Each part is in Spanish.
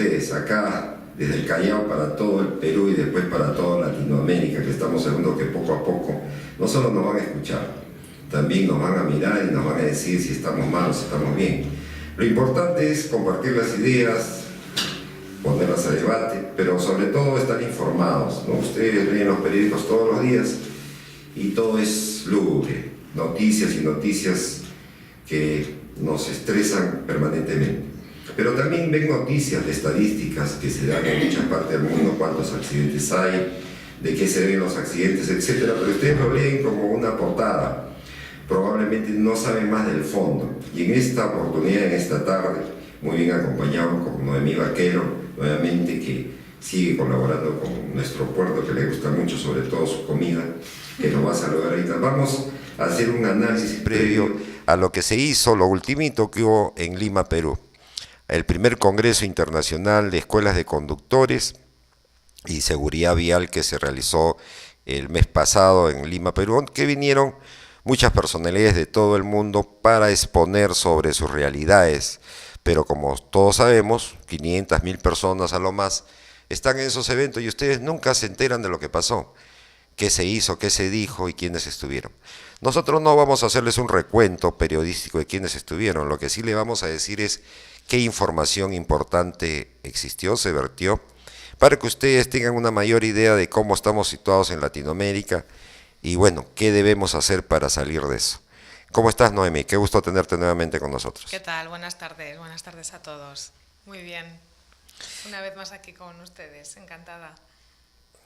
ustedes, acá desde el Callao para todo el Perú y después para toda Latinoamérica, que estamos seguros que poco a poco no solo nos van a escuchar, también nos van a mirar y nos van a decir si estamos mal o si estamos bien. Lo importante es compartir las ideas, ponerlas a debate, pero sobre todo estar informados, ¿no? Ustedes leen los periódicos todos los días y todo es lúgubre, noticias y noticias que nos estresan permanentemente. Pero también ven noticias de estadísticas que se dan en muchas partes del mundo, cuántos accidentes hay, de qué se ven los accidentes, etc. Pero ustedes lo leen como una portada, probablemente no saben más del fondo. Y en esta oportunidad, en esta tarde, muy bien acompañado con Noemí Vaquero, nuevamente, que sigue colaborando con nuestro puerto, que le gusta mucho, sobre todo su comida, que nos va a saludar ahorita. Vamos a hacer un análisis previo a lo que se hizo, lo ultimito que hubo en Lima, Perú. El primer Congreso Internacional de Escuelas de Conductores y Seguridad Vial que se realizó el mes pasado en Lima, Perú, que vinieron muchas personalidades de todo el mundo para exponer sobre sus realidades, pero como todos sabemos, 500.000 personas a lo más están en esos eventos y ustedes nunca se enteran de lo que pasó, qué se hizo, qué se dijo y quiénes estuvieron. Nosotros no vamos a hacerles un recuento periodístico de quiénes estuvieron, lo que sí le vamos a decir es qué información importante existió, se vertió, para que ustedes tengan una mayor idea de cómo estamos situados en Latinoamérica y bueno, qué debemos hacer para salir de eso. ¿Cómo estás, Noemí? Qué gusto tenerte nuevamente con nosotros. ¿Qué tal? Buenas tardes a todos. Muy bien, una vez más aquí con ustedes, encantada.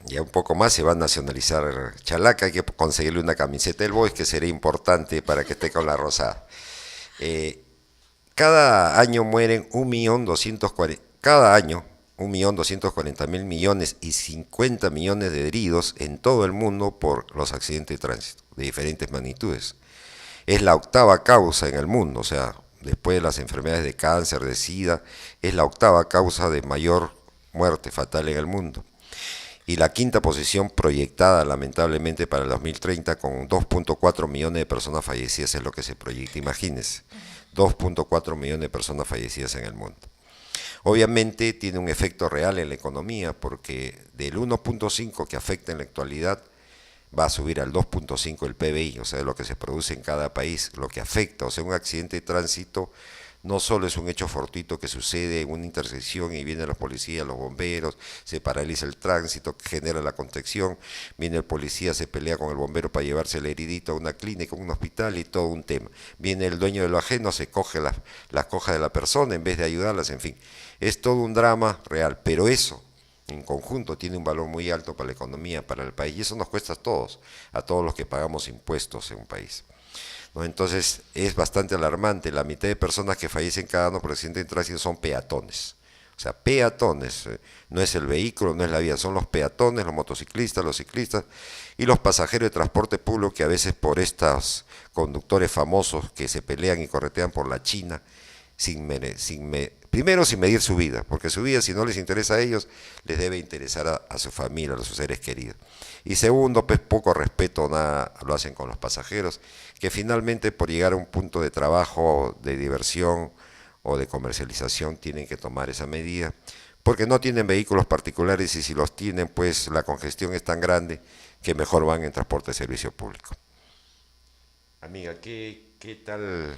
Ya un poco más se va a nacionalizar Chalaca, hay que conseguirle una camiseta del Boys que sería importante para que esté con la rosada. Cada año mueren 1.240.000 millones y 50 millones de heridos en todo el mundo por los accidentes de tránsito de diferentes magnitudes. Es la octava causa en el mundo, o sea, después de las enfermedades de cáncer, de SIDA, es la octava causa de mayor muerte fatal en el mundo. Y la quinta posición proyectada lamentablemente para el 2030 con 2.4 millones de personas fallecidas es lo que se proyecta, imagínense, 2.4 millones de personas fallecidas en el mundo. Obviamente tiene un efecto real en la economía porque del 1.5 que afecta en la actualidad va a subir al 2.5 el PBI, o sea, lo que se produce en cada país, lo que afecta, o sea, un accidente de tránsito no solo es un hecho fortuito que sucede en una intersección y vienen los policías, los bomberos, se paraliza el tránsito, genera la contención, viene el policía, se pelea con el bombero para llevarse el heridito a una clínica, a un hospital y todo un tema. Viene el dueño de lo ajeno, se coge las cojas de la persona en vez de ayudarlas, en fin. Es todo un drama real, pero eso en conjunto tiene un valor muy alto para la economía, para el país, y eso nos cuesta a todos los que pagamos impuestos en un país. ¿No? Entonces es bastante alarmante, la mitad de personas que fallecen cada año por accidente de tránsito son peatones, o sea, peatones, no es el vehículo, no es la vía, son los peatones, los motociclistas, los ciclistas y los pasajeros de transporte público que a veces por estos conductores famosos que se pelean y corretean por la China, primero sin medir su vida, porque su vida si no les interesa a ellos, les debe interesar a su familia, a sus seres queridos. Y segundo, pues poco respeto nada lo hacen con los pasajeros, que finalmente por llegar a un punto de trabajo, de diversión o de comercialización tienen que tomar esa medida, porque no tienen vehículos particulares y si los tienen, pues la congestión es tan grande que mejor van en transporte de servicio público. Amiga, ¿qué tal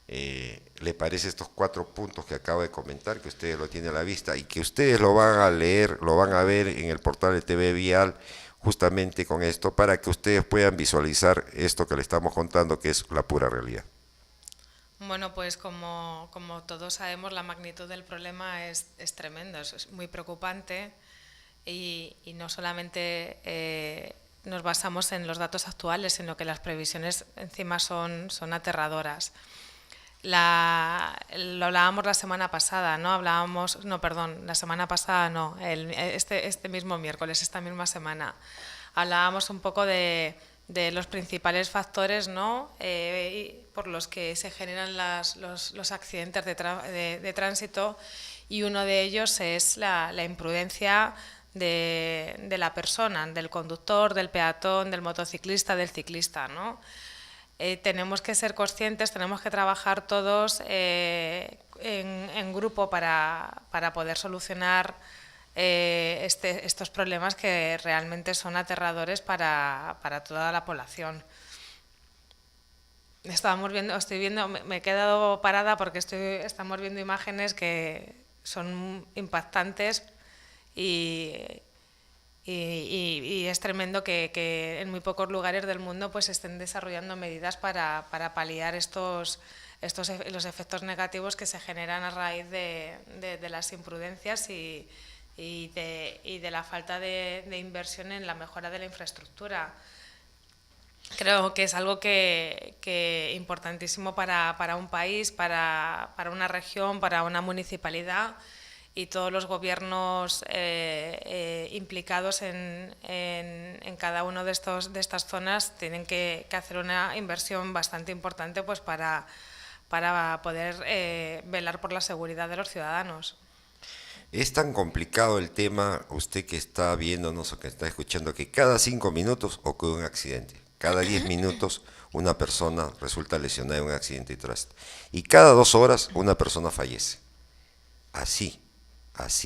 le parece estos 4 puntos que acabo de comentar, que ustedes lo tienen a la vista y que ustedes lo van a leer, lo van a ver en el portal de TV Vial, justamente con esto, para que ustedes puedan visualizar esto que le estamos contando, que es la pura realidad? Bueno, pues como todos sabemos, la magnitud del problema es tremendo, es muy preocupante y no solamente nos basamos en los datos actuales, sino que las previsiones encima son aterradoras. Lo hablábamos la semana pasada, ¿no? La semana pasada no, este mismo miércoles, esta misma semana. Hablábamos un poco de los principales factores, ¿no? Por los que se generan los accidentes de tránsito y uno de ellos es la imprudencia de la persona, del conductor, del peatón, del motociclista, del ciclista, ¿no? tenemos que ser conscientes, tenemos que trabajar todos en grupo para poder solucionar estos problemas que realmente son aterradores para toda la población. Estoy viendo, me he quedado parada porque estamos viendo imágenes que son impactantes y es tremendo que en muy pocos lugares del mundo pues estén desarrollando medidas para paliar los efectos negativos que se generan a raíz de las imprudencias y de la falta de inversión en la mejora de la infraestructura. Creo que es algo que importantísimo para un país, para una región, para una municipalidad, y todos los gobiernos implicados en cada uno de estas zonas tienen que hacer una inversión bastante importante pues para poder velar por la seguridad de los ciudadanos. Es tan complicado el tema, usted que está viéndonos o que está escuchando, que cada 5 minutos ocurre un accidente. Cada 10 minutos una persona resulta lesionada en un accidente de tránsito. Y cada 2 horas una persona fallece. Así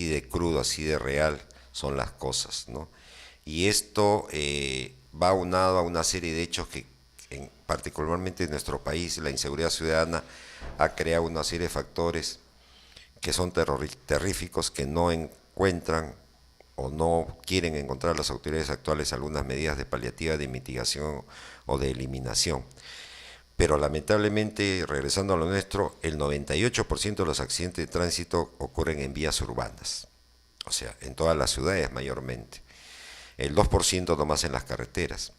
de crudo, así de real son las cosas, ¿no? Y esto va aunado a una serie de hechos que, particularmente en nuestro país, la inseguridad ciudadana ha creado una serie de factores que son terríficos, que no encuentran o no quieren encontrar las autoridades actuales algunas medidas de paliativa, de mitigación o de eliminación. Pero lamentablemente, regresando a lo nuestro, el 98% de los accidentes de tránsito ocurren en vías urbanas, o sea, en todas las ciudades mayormente. El 2% nomás en las carreteras.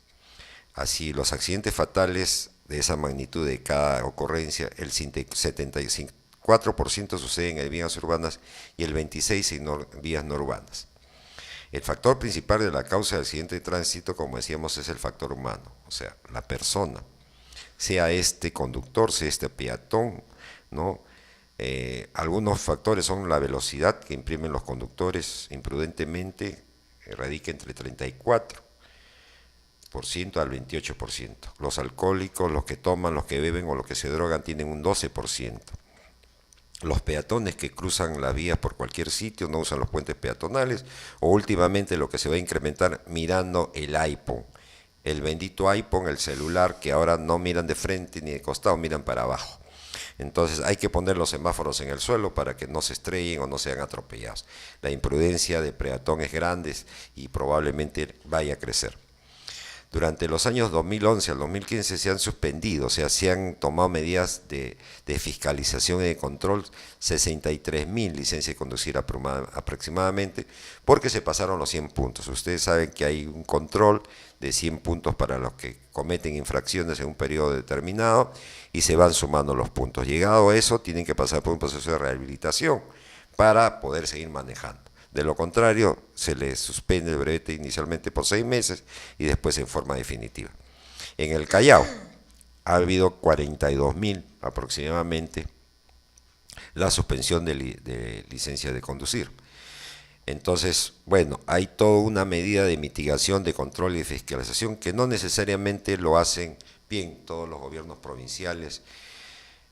Así, los accidentes fatales de esa magnitud de cada ocurrencia, el 75% suceden en vías urbanas y el 26% en vías no urbanas. El factor principal de la causa del accidente de tránsito, como decíamos, es el factor humano, o sea, la persona, sea este conductor, sea este peatón, ¿no? Algunos factores son la velocidad que imprimen los conductores imprudentemente, radica entre 34% al 28%. Los alcohólicos, los que toman, los que beben o los que se drogan tienen un 12%. Los peatones que cruzan las vías por cualquier sitio no usan los puentes peatonales, o últimamente lo que se va a incrementar mirando el iPhone, el bendito iPhone, el celular, que ahora no miran de frente ni de costado, miran para abajo. Entonces hay que poner los semáforos en el suelo para que no se estrellen o no sean atropellados. La imprudencia de peatón es grande y probablemente vaya a crecer. Durante los años 2011 al 2015 se han suspendido, o sea, se han tomado medidas de fiscalización y de control, 63.000 licencias de conducir aproximadamente, porque se pasaron los 100 puntos. Ustedes saben que hay un control de 100 puntos para los que cometen infracciones en un periodo determinado y se van sumando los puntos. Llegado a eso, tienen que pasar por un proceso de rehabilitación para poder seguir manejando. De lo contrario, se les suspende el brevete inicialmente por 6 meses y después en forma definitiva. En el Callao ha habido 42.000 aproximadamente la suspensión de licencia de conducir. Entonces, bueno, hay toda una medida de mitigación, de control y de fiscalización que no necesariamente lo hacen bien todos los gobiernos provinciales.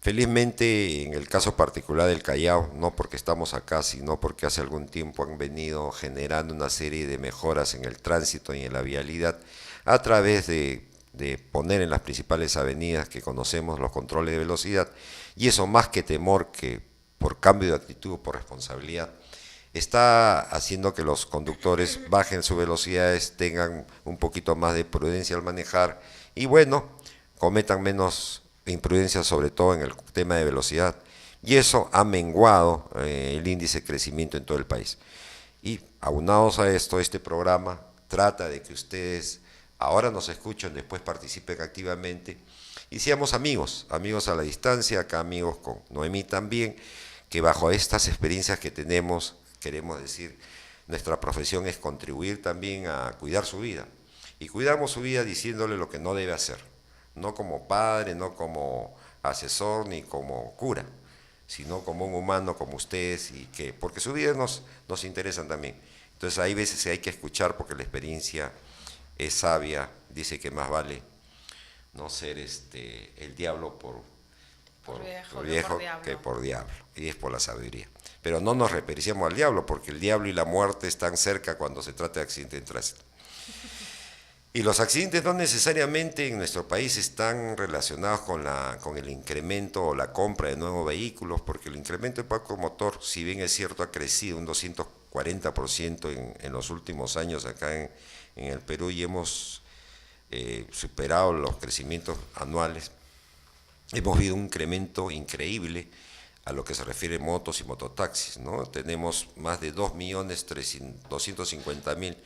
Felizmente, en el caso particular del Callao, no porque estamos acá, sino porque hace algún tiempo han venido generando una serie de mejoras en el tránsito y en la vialidad a través de poner en las principales avenidas que conocemos los controles de velocidad, y eso más que temor, que por cambio de actitud o por responsabilidad, está haciendo que los conductores bajen sus velocidades, tengan un poquito más de prudencia al manejar y bueno, cometan menos imprudencia, sobre todo en el tema de velocidad, y eso ha menguado el índice de crecimiento en todo el país. Y aunados a esto, este programa trata de que ustedes ahora nos escuchen, después participen activamente y seamos amigos a la distancia, acá amigos con Noemí también, que bajo estas experiencias que tenemos, queremos decir, nuestra profesión es contribuir también a cuidar su vida, y cuidamos su vida diciéndole lo que no debe hacer. No como padre, no como asesor, ni como cura, sino como un humano como ustedes, y que porque sus vidas nos interesan también. Entonces hay veces que hay que escuchar porque la experiencia es sabia, dice que más vale no ser el diablo Por viejo por que viejo por diablo. que por diablo, y es por la sabiduría. Pero no nos referíamos al diablo, porque el diablo y la muerte están cerca cuando se trata de accidentes de tránsito. Y los accidentes no necesariamente en nuestro país están relacionados con el incremento o la compra de nuevos vehículos, porque el incremento del parque motor, si bien es cierto, ha crecido un 240% en los últimos años acá en el Perú, y hemos superado los crecimientos anuales. Hemos visto un incremento increíble a lo que se refiere a motos y mototaxis, ¿no? Tenemos más de 2.250.000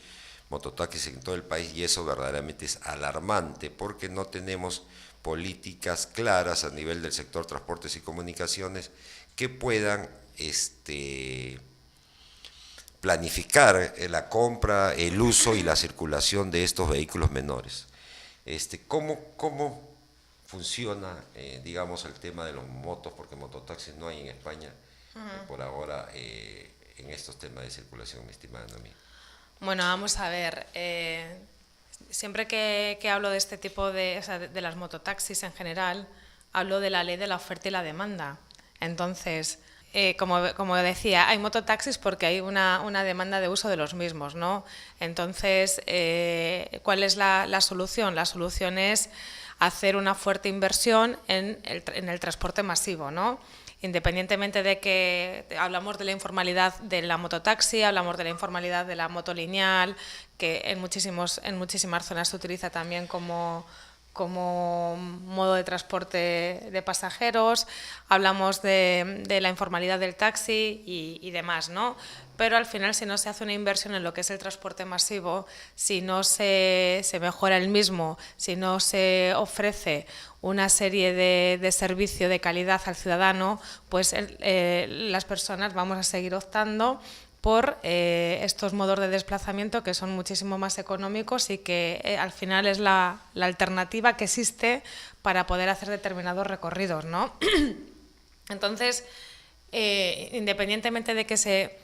mototaxis en todo el país, y eso verdaderamente es alarmante porque no tenemos políticas claras a nivel del sector transportes y comunicaciones que puedan planificar la compra, el uso y la circulación de estos vehículos menores. ¿Cómo funciona, digamos, el tema de los motos? Porque mototaxis no hay en España por ahora en estos temas de circulación, mi estimada Noemí. Bueno, vamos a ver. Siempre que hablo de este tipo o sea, de las mototaxis en general, hablo de la ley de la oferta y la demanda. Entonces, como decía, hay mototaxis porque hay una demanda de uso de los mismos, ¿no? Entonces, ¿cuál es la solución? La solución es hacer una fuerte inversión en el transporte masivo, ¿no? Independientemente de que hablamos de la informalidad de la mototaxi, hablamos de la informalidad de la moto lineal, que en muchísimas zonas se utiliza también como modo de transporte de pasajeros, hablamos de la informalidad del taxi y demás, ¿no? Pero al final, si no se hace una inversión en lo que es el transporte masivo, si no se mejora el mismo, si no se ofrece una serie de servicio de calidad al ciudadano, pues las personas vamos a seguir optando por estos modos de desplazamiento que son muchísimo más económicos y que al final es la alternativa que existe para poder hacer determinados recorridos, ¿no? Entonces, independientemente de que se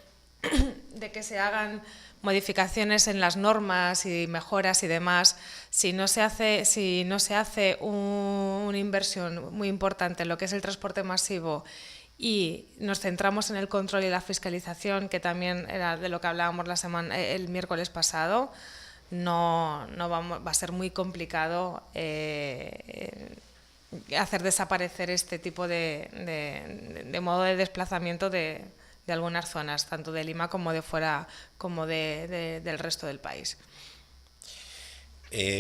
hagan modificaciones en las normas y mejoras y demás, si no se hace una inversión muy importante en lo que es el transporte masivo y nos centramos en el control y la fiscalización, que también era de lo que hablábamos el miércoles pasado, va a ser muy complicado hacer desaparecer este tipo de modo de desplazamiento de algunas zonas, tanto de Lima como de fuera, como del resto del país.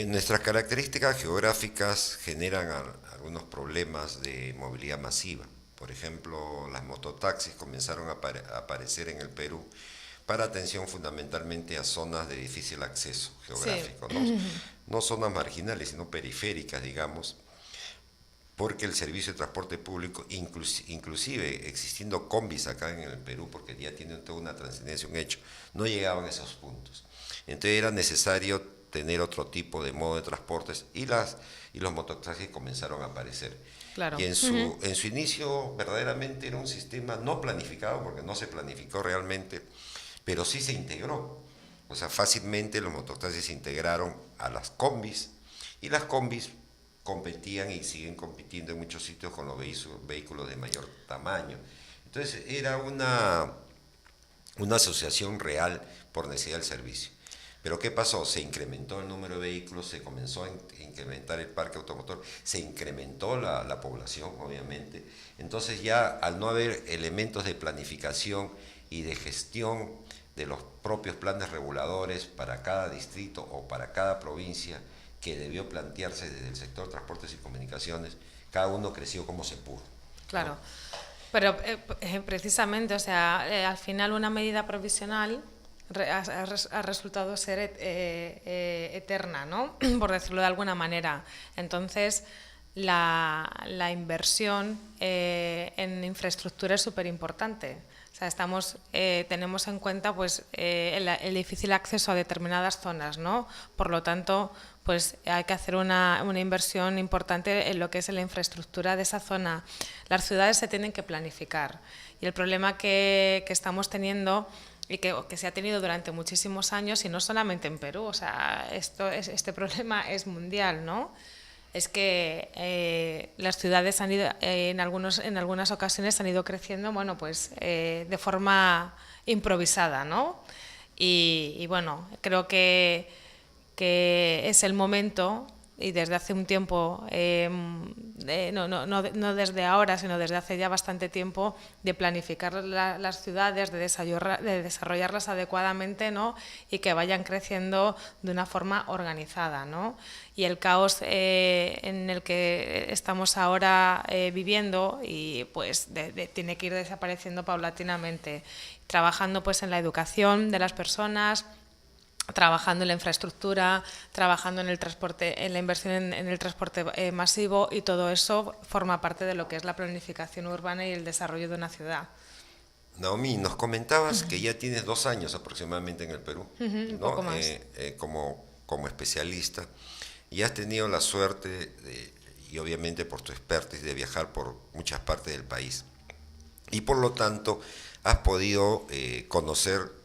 Nuestras características geográficas generan algunos problemas de movilidad masiva. Por ejemplo, las mototaxis comenzaron a aparecer en el Perú para atención fundamentalmente a zonas de difícil acceso geográfico, sí. No zonas marginales, sino periféricas, digamos, porque el servicio de transporte público, inclusive existiendo combis acá en el Perú, porque ya tienen toda una trascendencia, un hecho, no llegaban a esos puntos. Entonces era necesario tener otro tipo de modo de transportes y los mototaxis comenzaron a aparecer. Claro. Y en su inicio verdaderamente era un sistema no planificado, porque no se planificó realmente, pero sí se integró. O sea, fácilmente los mototaxis se integraron a las combis, y las combis competían y siguen compitiendo en muchos sitios con los vehículos de mayor tamaño. Entonces era una asociación real por necesidad del servicio. Pero ¿qué pasó? Se incrementó el número de vehículos, se comenzó a incrementar el parque automotor, se incrementó la población, obviamente. Entonces ya al no haber elementos de planificación y de gestión de los propios planes reguladores para cada distrito o para cada provincia, que debió plantearse desde el sector de transportes y comunicaciones, cada uno creció como se pudo. Claro, ¿no? pero precisamente, o sea, al final una medida provisional ha resultado ser eterna, ¿no? Por decirlo de alguna manera. Entonces, la inversión en infraestructura es súper importante. O sea, tenemos en cuenta pues, el difícil acceso a determinadas zonas, ¿no? Por lo tanto, pues hay que hacer una inversión importante en lo que es la infraestructura de esa zona. Las ciudades se tienen que planificar y el problema que estamos teniendo y que se ha tenido durante muchísimos años, y no solamente en Perú, o sea, este problema es mundial, ¿no? es que las ciudades han ido, en algunas ocasiones han ido creciendo, bueno, pues de forma improvisada, ¿no? Y bueno, creo que es el momento, y desde hace un tiempo, no desde ahora, sino desde hace ya bastante tiempo, de planificar las ciudades, de desarrollarlas adecuadamente, ¿no? Y que vayan creciendo de una forma organizada, ¿no? Y el caos en el que estamos ahora viviendo y pues tiene que ir desapareciendo paulatinamente, trabajando pues en la educación de las personas, trabajando en la infraestructura, trabajando en el transporte, en la inversión en el transporte masivo, y todo eso forma parte de lo que es la planificación urbana y el desarrollo de una ciudad. Naomi, nos comentabas que ya tienes 2 años aproximadamente en el Perú, Un ¿no? poco más. Como especialista, y has tenido la suerte, y obviamente por tu expertise, de viajar por muchas partes del país. Y por lo tanto, has podido conocer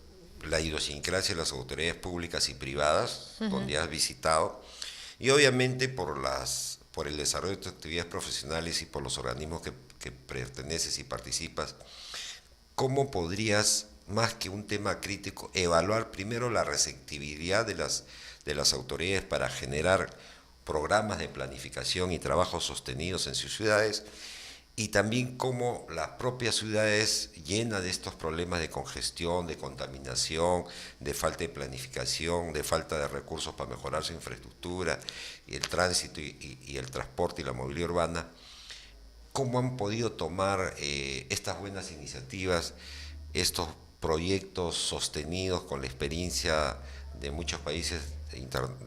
la idiosincrasia de las autoridades públicas y privadas, donde has visitado, y obviamente por el desarrollo de tus actividades profesionales y por los organismos que perteneces y participas. ¿Cómo podrías, más que un tema crítico, evaluar primero la receptividad de las autoridades para generar programas de planificación y trabajos sostenidos en sus ciudades, y también cómo las propias ciudades, llenas de estos problemas de congestión, de contaminación, de falta de planificación, de falta de recursos para mejorar su infraestructura y el tránsito y el transporte y la movilidad urbana, cómo han podido tomar estas buenas iniciativas, estos proyectos sostenidos con la experiencia de muchos países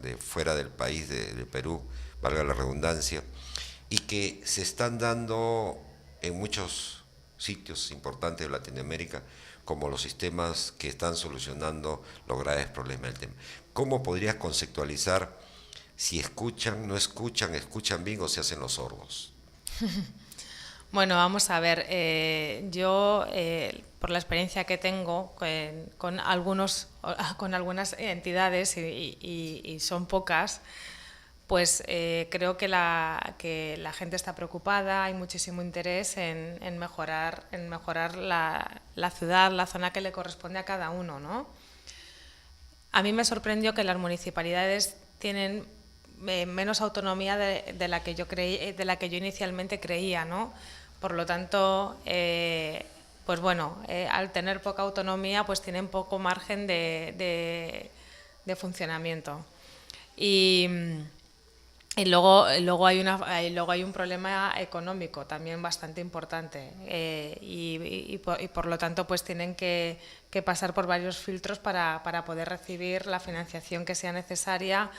de fuera del país, del Perú, valga la redundancia, y que se están dando en muchos sitios importantes de Latinoamérica, como los sistemas que están solucionando los graves problemas del tema. ¿Cómo podrías conceptualizar si escuchan, no escuchan, escuchan bien o se hacen los sordos? Bueno, vamos a ver, yo por la experiencia que tengo con algunas entidades, y son pocas, pues creo que la gente está preocupada, hay muchísimo interés en mejorar la ciudad, la zona que le corresponde a cada uno, ¿no? A mí me sorprendió que las municipalidades tienen menos autonomía de la que yo inicialmente creía, ¿no? Por lo tanto, pues bueno, al tener poca autonomía, pues tienen poco margen de funcionamiento. Y luego hay un problema económico también bastante importante, y por lo tanto pues tienen que pasar por varios filtros para poder recibir la financiación que sea necesaria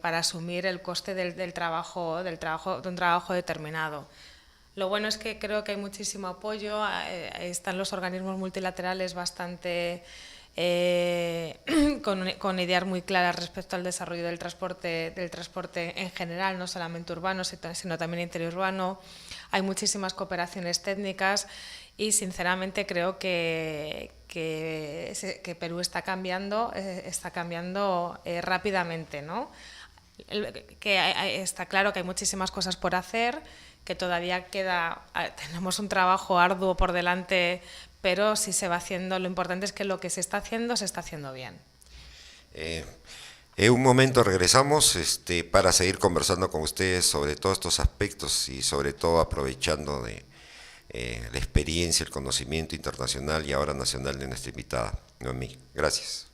para asumir el coste de un trabajo determinado. Lo bueno es que creo que hay muchísimo apoyo, están los organismos multilaterales bastante con ideas muy claras respecto al desarrollo del transporte en general, no solamente urbano, sino también interurbano. Hay muchísimas cooperaciones técnicas y sinceramente creo que Perú está cambiando rápidamente, ¿no? Está claro que hay muchísimas cosas por hacer, que todavía tenemos un trabajo arduo por delante, pero si se va haciendo, lo importante es que lo que se está haciendo bien. En un momento regresamos para seguir conversando con ustedes sobre todos estos aspectos y sobre todo aprovechando de la experiencia, el conocimiento internacional y ahora nacional de nuestra invitada, Noemí. Gracias.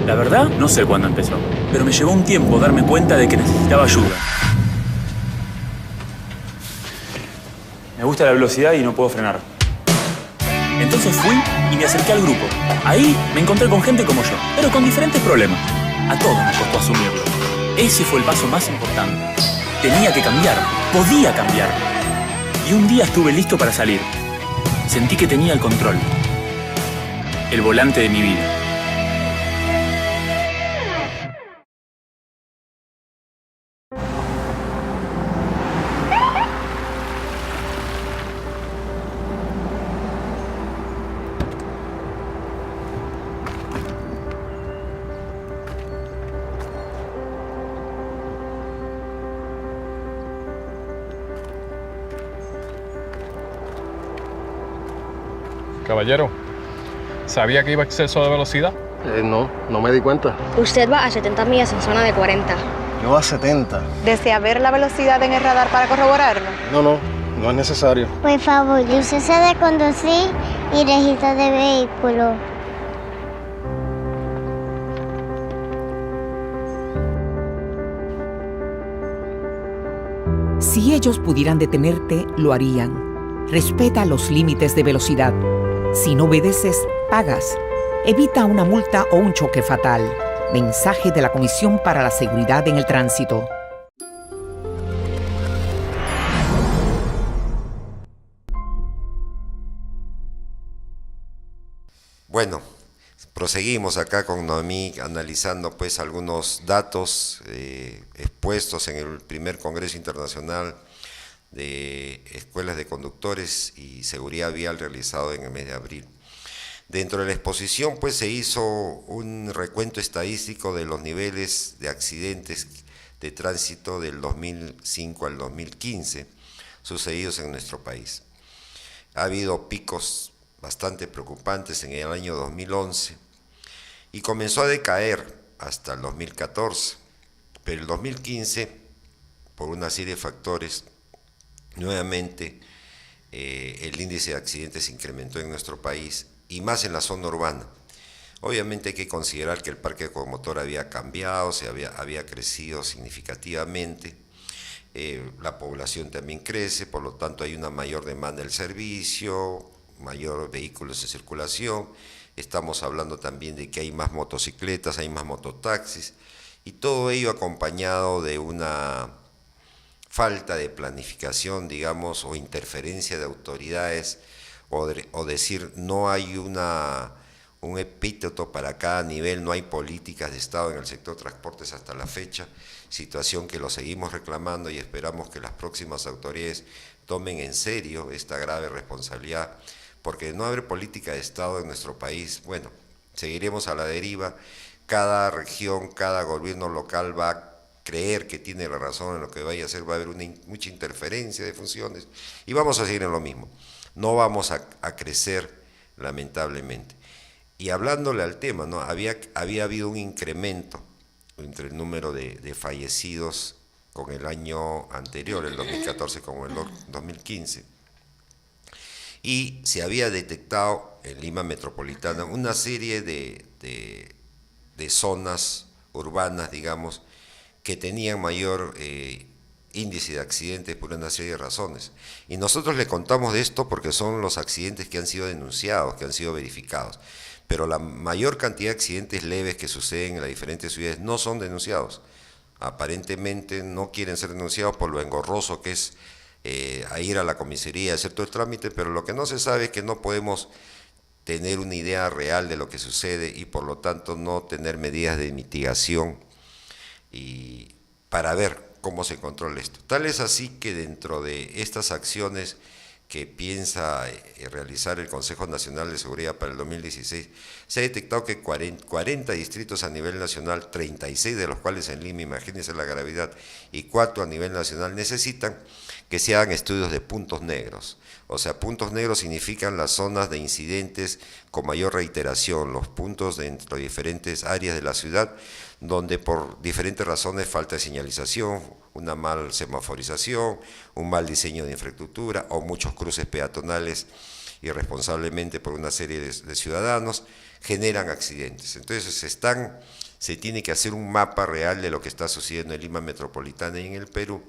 La verdad, no sé cuándo empezó, pero me llevó un tiempo darme cuenta de que necesitaba ayuda. Me gusta la velocidad y no puedo frenar. Entonces fui y me acerqué al grupo. Ahí me encontré con gente como yo, pero con diferentes problemas. A todos nos costó asumirlo. Ese fue el paso más importante. Tenía que cambiar, podía cambiar. Y un día estuve listo para salir. Sentí que tenía el control. El volante de mi vida. Caballero, ¿sabía que iba a exceso de velocidad? No me di cuenta. Usted va a 70 millas en zona de 40. Yo a 70. ¿Desea ver la velocidad en el radar para corroborarlo? No es necesario. Por favor, licencia de conducir y registro de vehículo. Si ellos pudieran detenerte, lo harían. Respeta los límites de velocidad. Si no obedeces, pagas. Evita una multa o un choque fatal. Mensaje de la Comisión para la Seguridad en el Tránsito. Bueno, proseguimos acá con Noemí analizando pues algunos datos expuestos en el primer Congreso Internacional de Escuelas de Conductores y Seguridad Vial realizado en el mes de abril. Dentro de la exposición pues se hizo un recuento estadístico de los niveles de accidentes de tránsito del 2005 al 2015 sucedidos en nuestro país. Ha habido picos bastante preocupantes en el año 2011 y comenzó a decaer hasta el 2014, pero el 2015, por una serie de factores, nuevamente el índice de accidentes se incrementó en nuestro país y más en la zona urbana. Obviamente hay que considerar que el parque automotor había cambiado, había crecido significativamente, la población también crece, por lo tanto hay una mayor demanda del servicio, mayor vehículos en circulación, estamos hablando también de que hay más motocicletas, hay más mototaxis, y todo ello acompañado de una falta de planificación, digamos, o interferencia de autoridades, o decir, no hay un epíteto para cada nivel, no hay políticas de Estado en el sector transportes hasta la fecha, situación que lo seguimos reclamando y esperamos que las próximas autoridades tomen en serio esta grave responsabilidad, porque de no haber política de Estado en nuestro país, bueno, seguiremos a la deriva, cada región, cada gobierno local va a creer que tiene la razón en lo que vaya a hacer, va a haber mucha interferencia de funciones y vamos a seguir en lo mismo, no vamos a crecer lamentablemente. Y hablándole al tema, ¿no? había habido un incremento entre el número de fallecidos con el año anterior, el 2014 con el 2015, y se había detectado en Lima Metropolitana una serie de zonas urbanas, digamos, que tenían mayor índice de accidentes por una serie de razones. Y nosotros le contamos de esto porque son los accidentes que han sido denunciados, que han sido verificados. Pero la mayor cantidad de accidentes leves que suceden en las diferentes ciudades no son denunciados. Aparentemente no quieren ser denunciados por lo engorroso que es a ir a la comisaría, hacer todo el trámite, pero lo que no se sabe es que no podemos tener una idea real de lo que sucede y por lo tanto no tener medidas de mitigación y para ver cómo se controla esto. Tal es así que dentro de estas acciones que piensa realizar el Consejo Nacional de Seguridad para el 2016, se ha detectado que 40 distritos a nivel nacional, 36 de los cuales en Lima, imagínense la gravedad, y 4 a nivel nacional necesitan que se hagan estudios de puntos negros. O sea, puntos negros significan las zonas de incidentes con mayor reiteración, los puntos dentro de diferentes áreas de la ciudad, donde por diferentes razones falta de señalización, una mal semaforización, un mal diseño de infraestructura o muchos cruces peatonales irresponsablemente por una serie de ciudadanos, generan accidentes. Entonces se tiene que hacer un mapa real de lo que está sucediendo en Lima Metropolitana y en el Perú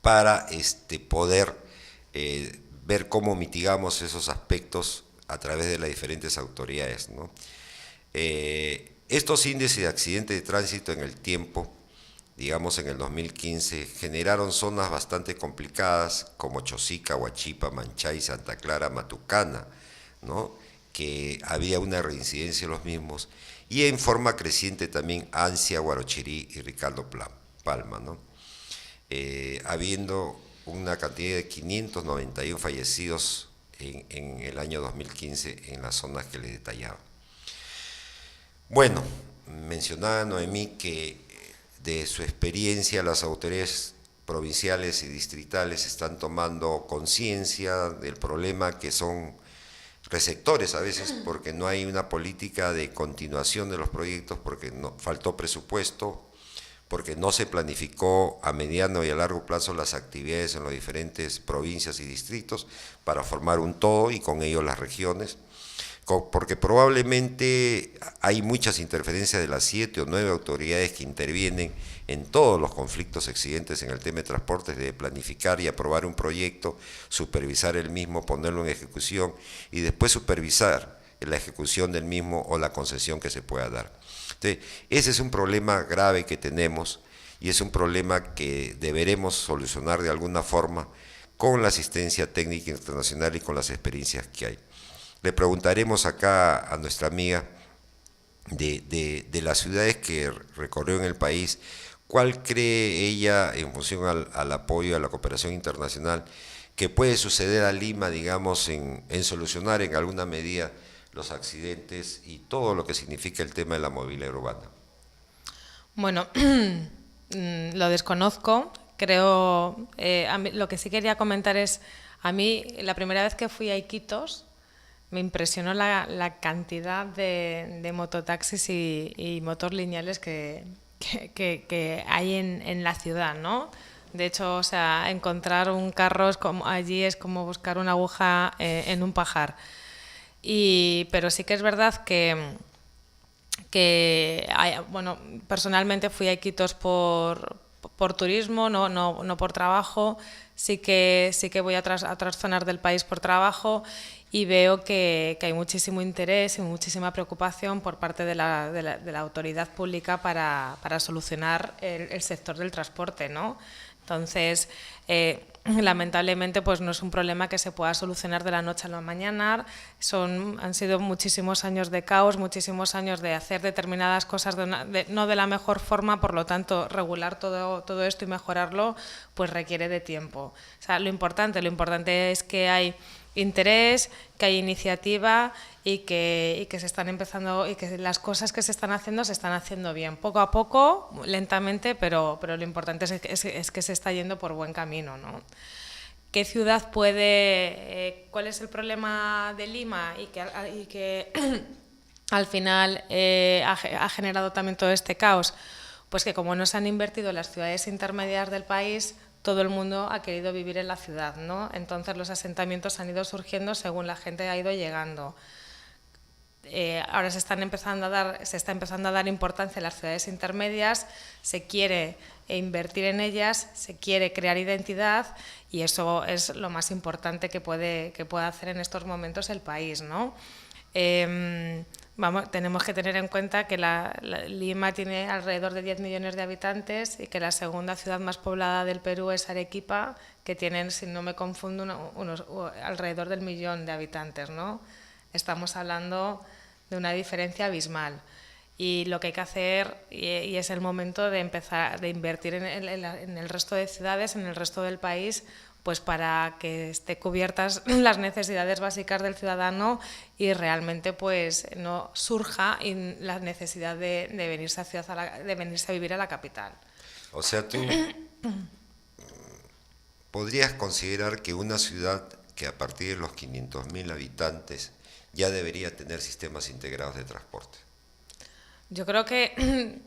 para poder ver cómo mitigamos esos aspectos a través de las diferentes autoridades, ¿no? Estos índices de accidentes de tránsito en el tiempo, digamos en el 2015, generaron zonas bastante complicadas como Chosica, Huachipa, Manchay, Santa Clara, Matucana, ¿no? Que había una reincidencia en los mismos, y en forma creciente también Ancia, Guarochirí y Ricardo Palma, ¿no? Habiendo una cantidad de 591 fallecidos en el año 2015 en las zonas que le detallaba. Bueno, mencionaba Noemí que de su experiencia las autoridades provinciales y distritales están tomando conciencia del problema, que son receptores a veces, porque no hay una política de continuación de los proyectos, porque faltó presupuesto, porque no se planificó a mediano y a largo plazo las actividades en las diferentes provincias y distritos para formar un todo y con ello las regiones, porque probablemente hay muchas interferencias de las 7 o 9 autoridades que intervienen en todos los conflictos existentes en el tema de transportes, de planificar y aprobar un proyecto, supervisar el mismo, ponerlo en ejecución y después supervisar la ejecución del mismo o la concesión que se pueda dar. Entonces, ese es un problema grave que tenemos y es un problema que deberemos solucionar de alguna forma con la asistencia técnica internacional y con las experiencias que hay. Le preguntaremos acá a nuestra amiga de las ciudades que recorrió en el país, ¿cuál cree ella, en función al apoyo a la cooperación internacional, que puede suceder a Lima, digamos, en solucionar en alguna medida los accidentes y todo lo que significa el tema de la movilidad urbana? Bueno, lo desconozco. Creo, a mí, lo que sí quería comentar es, a mí la primera vez que fui a Iquitos, me impresionó la cantidad de mototaxis y motos lineales que hay en la ciudad, ¿no? De hecho, o sea, encontrar un carro allí es como buscar una aguja en un pajar. Pero sí que es verdad que bueno, personalmente fui a Iquitos por turismo, no por trabajo. Sí que voy a otras zonas del país por trabajo y veo que hay muchísimo interés y muchísima preocupación por parte de la autoridad pública para solucionar el sector del transporte, ¿no? Entonces, lamentablemente, pues no es un problema que se pueda solucionar de la noche a la mañana. Han sido muchísimos años de caos, muchísimos años de hacer determinadas cosas no de la mejor forma, por lo tanto, regular todo esto y mejorarlo, pues requiere de tiempo. O sea, lo importante es que hay interés, que hay iniciativa y que se están empezando, y que las cosas que se están haciendo bien, poco a poco, lentamente, pero lo importante es que se está yendo por buen camino, ¿no? ¿Qué ciudad puede, cuál es el problema de Lima y que al final ha generado también todo este caos? Pues que como no se han invertido en las ciudades intermedias del país, todo el mundo ha querido vivir en la ciudad, ¿no? Entonces los asentamientos han ido surgiendo según la gente ha ido llegando. Ahora se está empezando a dar importancia a las ciudades intermedias, se quiere invertir en ellas, se quiere crear identidad y eso es lo más importante que puede hacer en estos momentos el país, ¿no? Tenemos que tener en cuenta que Lima tiene alrededor de 10 millones de habitantes y que la segunda ciudad más poblada del Perú es Arequipa, que tienen, si no me confundo, alrededor del 1 millón de habitantes, ¿no? Estamos hablando de una diferencia abismal y lo que hay que hacer, y es el momento de empezar de invertir en el resto de ciudades, en el resto del país, pues para que esté cubiertas las necesidades básicas del ciudadano y realmente pues no surja la necesidad de venirse a vivir a la capital. O sea, tú podrías considerar que una ciudad que a partir de los 500.000 habitantes ya debería tener sistemas integrados de transporte. Yo creo que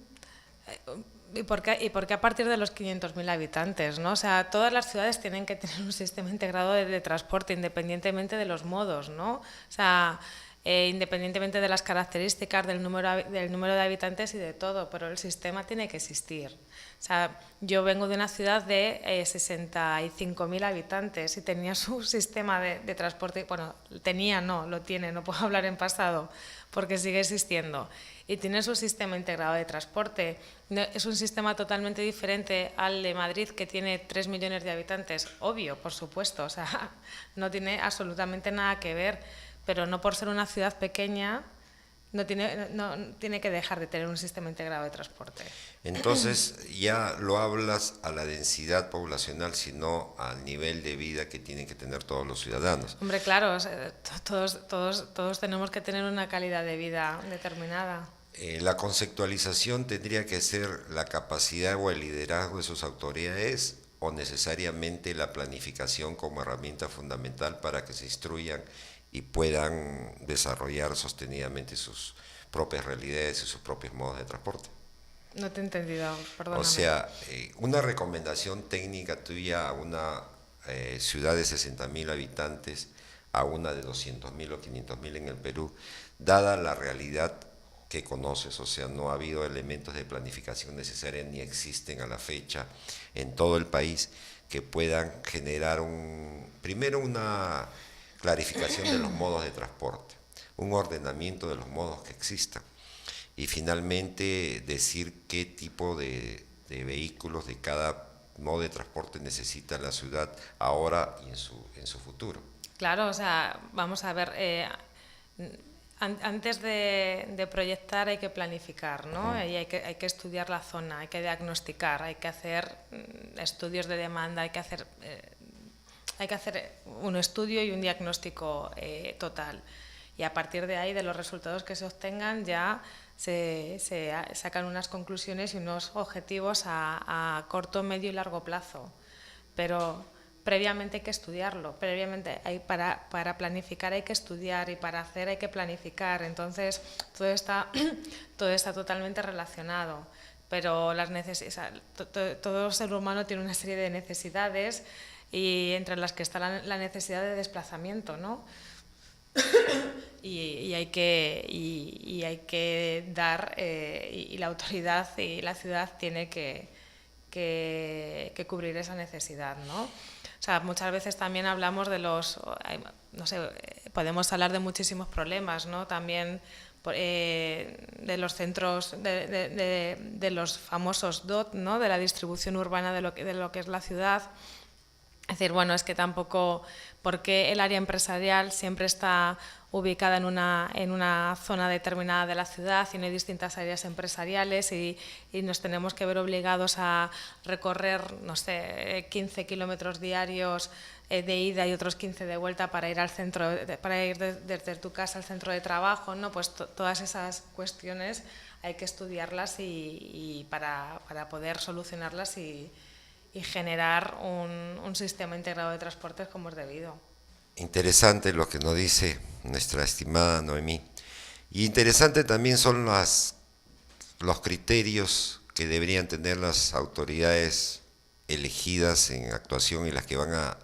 ¿Y por qué a partir de los 500.000 habitantes, ¿no? O sea, todas las ciudades tienen que tener un sistema integrado de transporte, independientemente de los modos, ¿no? O sea, independientemente de las características, del número de habitantes y de todo, pero el sistema tiene que existir. O sea, yo vengo de una ciudad de 65.000 habitantes y tenía su sistema de transporte, bueno, lo tiene, no puedo hablar en pasado, porque sigue existiendo. Y tiene su sistema integrado de transporte. Es un sistema totalmente diferente al de Madrid, que tiene 3 millones de habitantes. Obvio, por supuesto, o sea, no tiene absolutamente nada que ver, pero no por ser una ciudad pequeña no tiene que dejar de tener un sistema integrado de transporte. Entonces ya lo hablas a la densidad poblacional, sino al nivel de vida que tienen que tener todos los ciudadanos. Hombre, claro, o sea, todos tenemos que tener una calidad de vida determinada. La conceptualización tendría que ser la capacidad o el liderazgo de sus autoridades, o necesariamente la planificación como herramienta fundamental para que se instruyan y puedan desarrollar sostenidamente sus propias realidades y sus propios modos de transporte. No te he entendido, perdóname. O sea, una recomendación técnica tuya a una ciudad de 60.000 habitantes, a una de 200.000 o 500.000 en el Perú, dada la realidad que conoces, o sea, no ha habido elementos de planificación necesaria ni existen a la fecha en todo el país que puedan generar primero una clarificación de los modos de transporte, un ordenamiento de los modos que existan y finalmente decir qué tipo de vehículos de cada modo de transporte necesita la ciudad ahora y en su futuro. Claro, o sea, vamos a ver, antes de proyectar hay que planificar, ¿no? Y hay que estudiar la zona, hay que diagnosticar, hay que hacer estudios de demanda, hay que hacer un estudio y un diagnóstico total. Y a partir de ahí, de los resultados que se obtengan, ya se sacan unas conclusiones y unos objetivos a corto, medio y largo plazo. Pero previamente hay que estudiarlo, para planificar hay que estudiar y para hacer hay que planificar. Entonces, todo está totalmente relacionado. Pero todo ser humano tiene una serie de necesidades y entre las que está la necesidad de desplazamiento, ¿no? y hay que dar, y la autoridad y la ciudad tiene que cubrir esa necesidad, ¿no? O sea, muchas veces también hablamos de no sé, podemos hablar de muchísimos problemas, ¿no? También de los centros, de los famosos DOT, ¿no? De la distribución urbana de lo que es la ciudad. Es decir, bueno, es que tampoco, porque el área empresarial siempre está ubicada en una zona determinada de la ciudad y no hay distintas áreas empresariales y nos tenemos que ver obligados a recorrer, no sé, 15 kilómetros diarios de ida y otros 15 de vuelta para ir al centro, para ir desde tu casa al centro de trabajo, ¿no? Pues todas esas cuestiones hay que estudiarlas y para poder solucionarlas y generar un sistema integrado de transportes como es debido. Interesante lo que nos dice nuestra estimada Noemí. Y interesante también son los criterios que deberían tener las autoridades elegidas en actuación y las que van a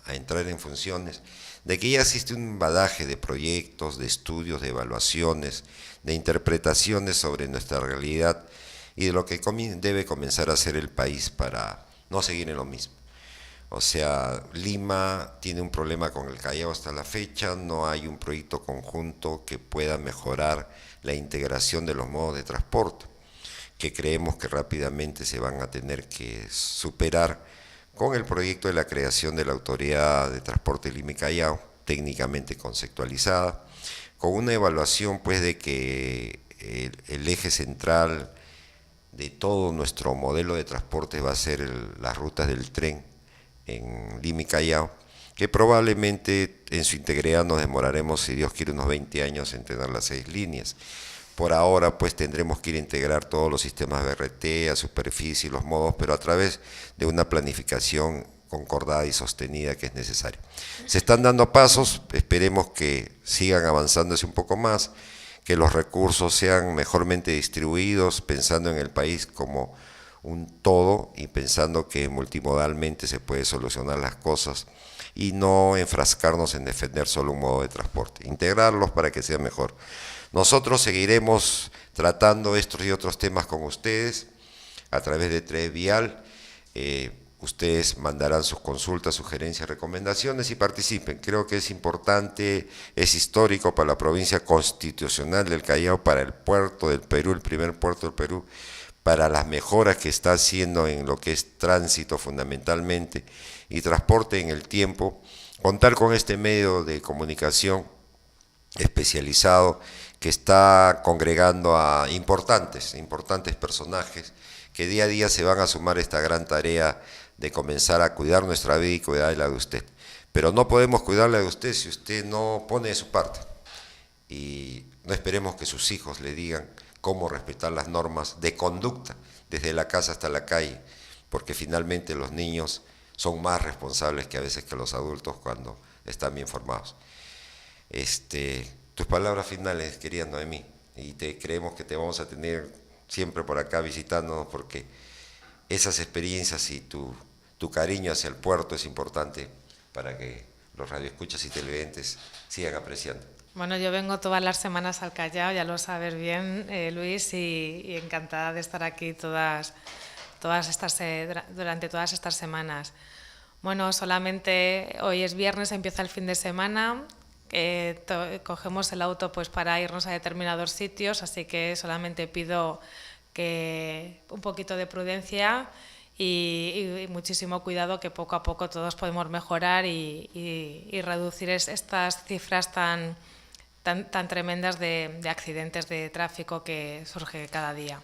entrar en funciones, de que ya existe un bagaje de proyectos, de estudios, de evaluaciones, de interpretaciones sobre nuestra realidad y de lo que debe comenzar a hacer el país para no seguir en lo mismo. O sea, Lima tiene un problema con el Callao hasta la fecha, no hay un proyecto conjunto que pueda mejorar la integración de los modos de transporte, que creemos que rápidamente se van a tener que superar con el proyecto de la creación de la Autoridad de Transporte Lima y Callao, técnicamente conceptualizada, con una evaluación pues de que el eje central de todo nuestro modelo de transporte va a ser las rutas del tren en Lima y Callao, que probablemente en su integridad nos demoraremos, si Dios quiere, unos 20 años en tener las 6 líneas. Por ahora pues tendremos que ir a integrar todos los sistemas BRT, a superficie y los modos, pero a través de una planificación concordada y sostenida que es necesaria. Se están dando pasos, esperemos que sigan avanzándose un poco más, que los recursos sean mejormente distribuidos, pensando en el país como un todo y pensando que multimodalmente se puede solucionar las cosas y no enfrascarnos en defender solo un modo de transporte, integrarlos para que sea mejor. Nosotros seguiremos tratando estos y otros temas con ustedes a través de Tres Vial. Ustedes mandarán sus consultas, sugerencias, recomendaciones y participen. Creo que es importante, es histórico para la provincia constitucional del Callao, para el puerto del Perú, el primer puerto del Perú, para las mejoras que está haciendo en lo que es tránsito fundamentalmente y transporte en el tiempo, contar con este medio de comunicación especializado que está congregando a importantes personajes que día a día se van a sumar a esta gran tarea de comenzar a cuidar nuestra vida y cuidar la de usted. Pero no podemos cuidarla de usted si usted no pone de su parte. Y no esperemos que sus hijos le digan cómo respetar las normas de conducta desde la casa hasta la calle, porque finalmente los niños son más responsables que a veces que los adultos cuando están bien formados. Tus palabras finales, querida Noemí, y creemos que te vamos a tener siempre por acá visitándonos, porque esas experiencias y tu cariño hacia el puerto es importante para que los radioescuchas y televidentes sigan apreciando. Bueno, yo vengo todas las semanas al Callao, ya lo sabes bien, Luis, y encantada de estar aquí durante todas estas semanas. Bueno, solamente hoy es viernes, empieza el fin de semana, cogemos el auto pues para irnos a determinados sitios, así que solamente pido que un poquito de prudencia y muchísimo cuidado, que poco a poco todos podemos mejorar y reducir estas cifras tan tremendas de accidentes de tráfico que surge cada día.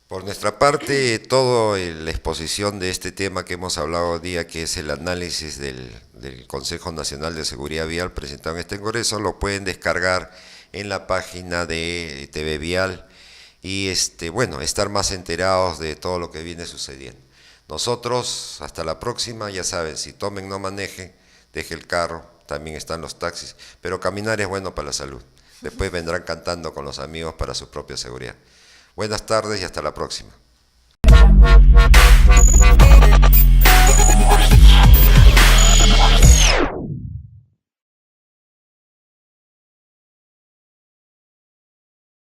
Por nuestra parte, toda la exposición de este tema que hemos hablado hoy día, que es el análisis del Consejo Nacional de Seguridad Vial presentado en este congreso, lo pueden descargar en la página de TV Vial y bueno, estar más enterados de todo lo que viene sucediendo. Nosotros, hasta la próxima, ya saben, si tomen no manejen, deje el carro, también están los taxis, pero caminar es bueno para la salud. Después vendrán cantando con los amigos para su propia seguridad. Buenas tardes y hasta la próxima.